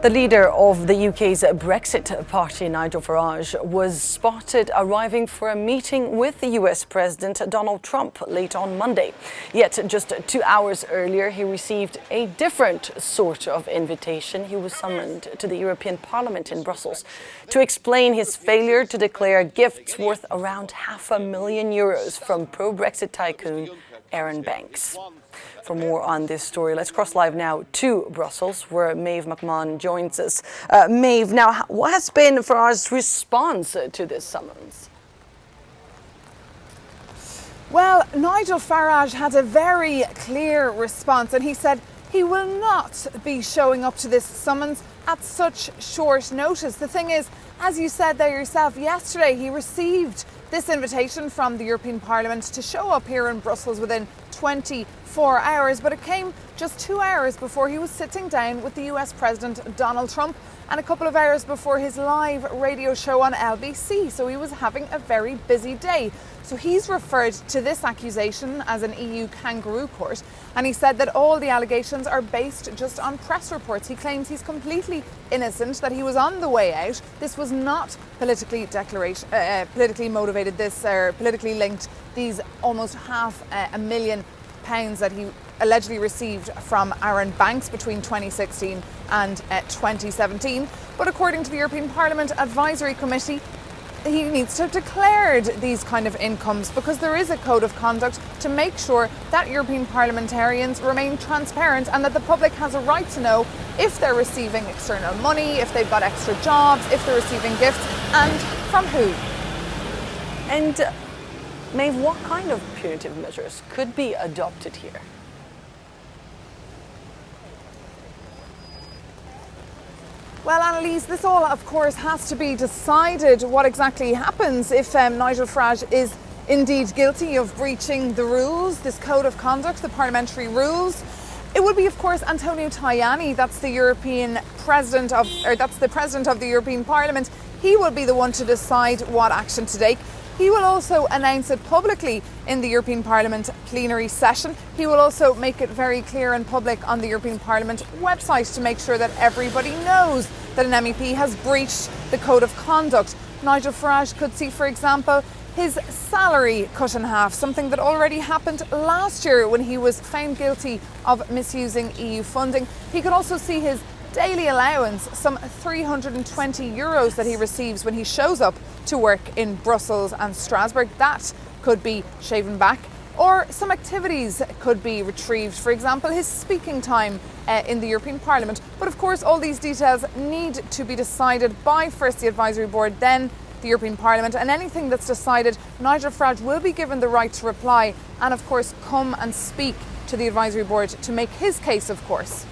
The leader of the UK's Brexit party, Nigel Farage, was spotted arriving for a meeting with the US President Donald Trump late on Monday. Yet just 2 hours earlier, he received a different sort of invitation. He was summoned to the European Parliament in Brussels to explain his failure to declare gifts worth around €500,000 from pro-Brexit tycoon Aaron Banks. For more on this story, let's cross live now to Brussels, where Maeve McMahon joins us. Maeve, now, what has been Farage's response to this summons? Well, Nigel Farage had a very clear response, and he said he will not be showing up to this summons at such short notice. The thing is, as you said there yourself, yesterday he received this invitation from the European Parliament to show up here in Brussels within 24 hours, but it came just 2 hours before he was sitting down with the US President Donald Trump and a couple of hours before his live radio show on LBC. So he was having a very busy day. So he's referred to this accusation as an EU kangaroo court, and he said that all the allegations are based just on press reports. He claims he's completely innocent, that he was on the way out. This was not politically motivated, politically linked, these almost £500,000 that he allegedly received from Aaron Banks between 2016 and 2017. But according to the European Parliament Advisory Committee, he needs to have declared these kind of incomes because there is a code of conduct to make sure that European parliamentarians remain transparent and that the public has a right to know if they're receiving external money, if they've got extra jobs, if they're receiving gifts, and from who. And Maeve, what kind of punitive measures could be adopted here? Well, Annalise, this all, of course, has to be decided what exactly happens if Nigel Farage is indeed guilty of breaching the rules, this code of conduct, the parliamentary rules. It would be, of course, Antonio Tajani, that's the president of the European Parliament. He will be the one to decide what action to take. He will also announce it publicly in the European Parliament plenary session. He will also make it very clear and public on the European Parliament website to make sure that everybody knows that an MEP has breached the code of conduct. Nigel Farage could see, for example, his salary cut in half, something that already happened last year when he was found guilty of misusing EU funding. He could also see his daily allowance, some €320 that he receives when he shows up to work in Brussels and Strasbourg. That could be shaven back, or some activities could be retrieved, for example his speaking time in the European Parliament. But of course all these details need to be decided by first the Advisory Board, then the European Parliament, and anything that's decided, Nigel Farage will be given the right to reply and of course come and speak to the Advisory Board to make his case, of course.